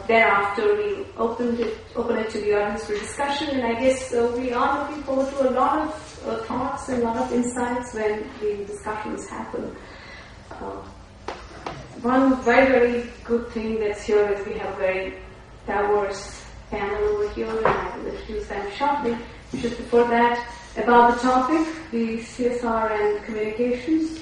thereafter we open it to the audience for discussion, and I guess we are looking forward to a lot of thoughts and a lot of insights when the discussions happen. One very, very good thing that's here is we have a very diverse panel over here, and I will introduce them shortly. Just before that, about the topic, the CSR and communications.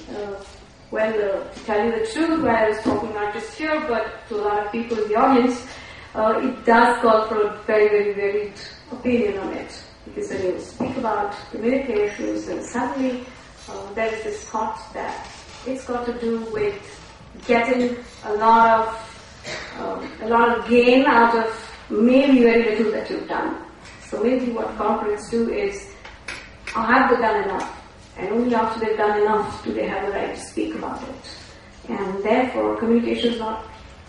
To tell you the truth, where I was talking not just here, but to a lot of people in the audience, it does call for a very, very varied opinion on it. Because when you speak about communications, and suddenly there is this thought that it's got to do with getting a lot of gain out of maybe very little that you've done. So maybe what corporates do is, have they done enough? And only after they've done enough do they have the right to speak about it. And therefore, communication is not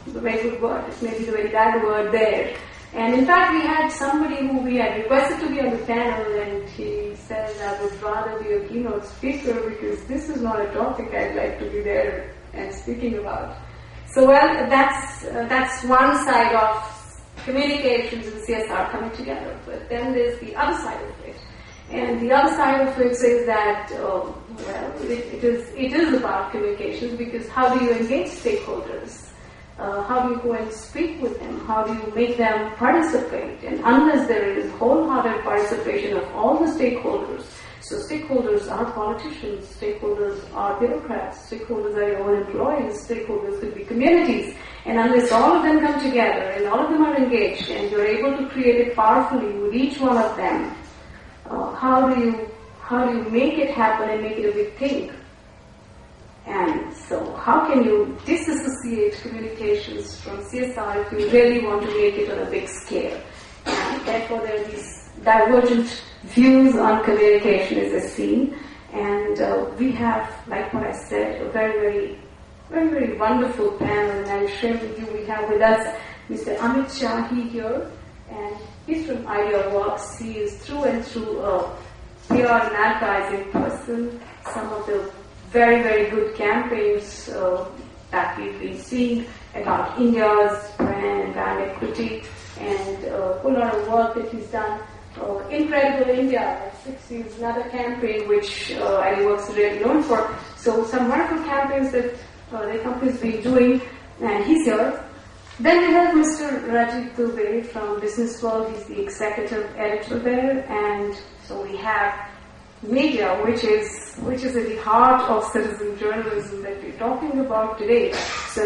the very good word. It may be the very bad word there. And in fact, we had somebody who we had requested to be on the panel, and he says, I would rather be a keynote speaker because this is not a topic I'd like to be there and speaking about. So, well, that's one side of communications and CSR coming together. But then there's the other side of it. And the other side of it says that, it is about communications, because how do you engage stakeholders? How do you go and speak with them? How do you make them participate? And unless there is wholehearted participation of all the stakeholders, so stakeholders are politicians, stakeholders are bureaucrats, stakeholders are your own employees, stakeholders could be communities, and unless all of them come together and all of them are engaged and you're able to create it powerfully with each one of them, how do you make it happen and make it a big thing? And so how can you disassociate communications from CSR if you really want to make it on a big scale? And therefore there are these divergent views on communication as a scene. And we have, like what I said, a very, very, very, very wonderful panel. And I'll share with you, we have with us Mr. Amit Shahi here. And he's from IdeaWorks. He is through and through a PR and advertising person. Some of the very, very good campaigns that we've been seeing about India's brand equity, and a whole lot of work that he's done. Incredible India, 60 is another campaign which IdeaWorks is really known for. So some wonderful campaigns that the company's been doing, and he's here. Then we have Mr. Rajiv Dubey from Business World. He's the executive editor there, and so we have media, which is at the heart of citizen journalism that we're talking about today. So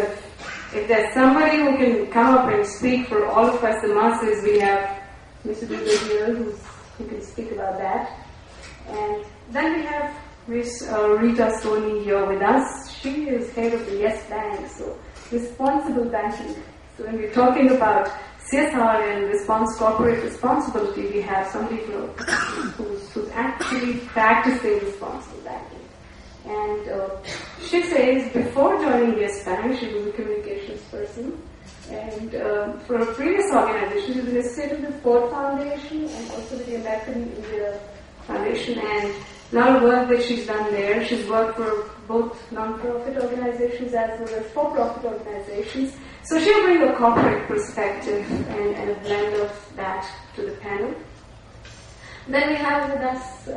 if there's somebody who can come up and speak for all of us, the masses, we have Mr. Dubey here who can speak about that. And then we have Ms. Rita Soni here with us. She is head of the Yes Bank, so responsible banking. So when we're talking about CSR and corporate responsibility, we have somebody who's actually practicing responsible banking. And she says before joining Yes Bank, she was a communications person. And for a previous organization, she was an associate of the Ford Foundation and also the American India Foundation. And a lot of work that she's done there. She's worked for both non-profit organizations as well as for-profit organizations. So she'll bring a corporate perspective and a blend of that to the panel. Then we have with us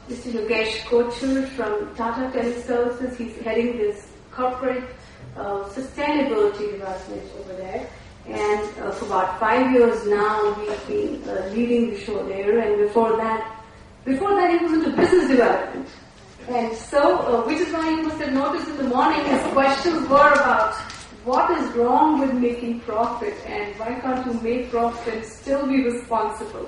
Mr. Yogesh Kochur from Tata Teleservices. He's heading this corporate sustainability development over there. And for about 5 years now, he's been leading the show there. And before that, he was into business development. And so, which is why you must have noticed in the morning his questions were about what is wrong with making profit and why can't you make profit and still be responsible.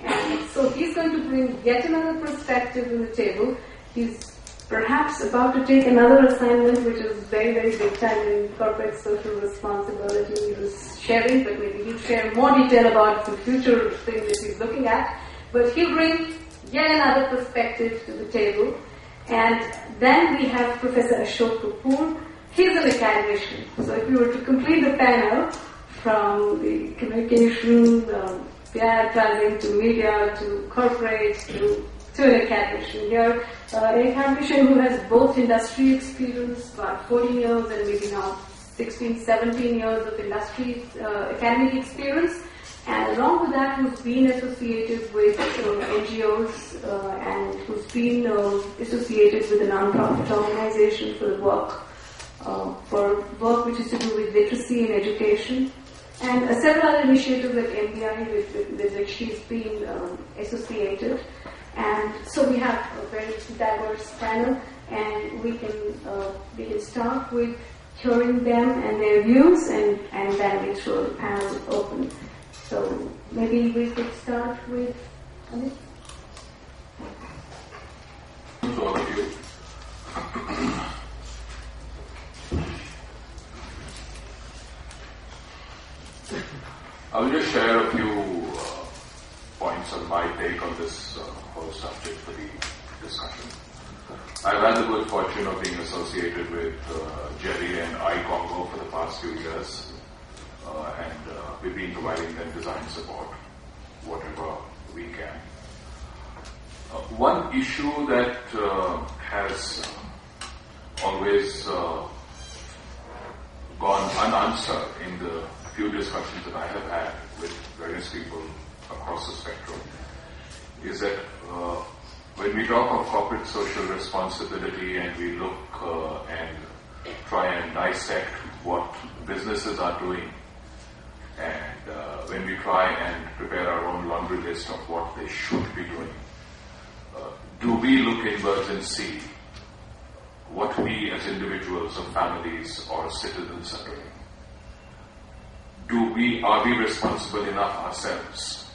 And so he's going to bring yet another perspective to the table. He's perhaps about to take another assignment which is very, very big time in corporate social responsibility. He was sharing, but maybe he'll share more detail about the future thing that he's looking at. But he'll bring yet another perspective to the table. And then we have Professor Ashok Kapoor. He's an academician. So if we were to complete the panel from the communication, advertising to media to corporate to an academician here, an academician who has both industry experience, about 14 years, and maybe now 16, 17 years of industry academic experience, and along with that who's been associated with NGOs and who's been associated with a non-profit organization for work which is to do with literacy and education, and several other initiatives at MBI with which she's been associated. And so we have a very diverse panel, and we can start with hearing them and their views, and then we throw the panel open. So maybe we could start with Amit. To all of you. I will just share a few points on my take on this whole subject for the discussion. I've had the good fortune of being associated with Jerry and iCongo for the past few years, and we've been providing them design support, whatever we can. One issue that has always gone unanswered in the few discussions that I have had with various people across the spectrum is that when we talk of corporate social responsibility and we look and try and dissect what businesses are doing, and when we try and prepare our own laundry list of what they should be doing, do we look inwards and see what we as individuals or families or citizens are doing? Are we responsible enough ourselves?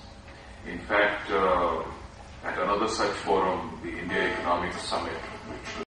In fact, at another such forum, the India Economic Summit,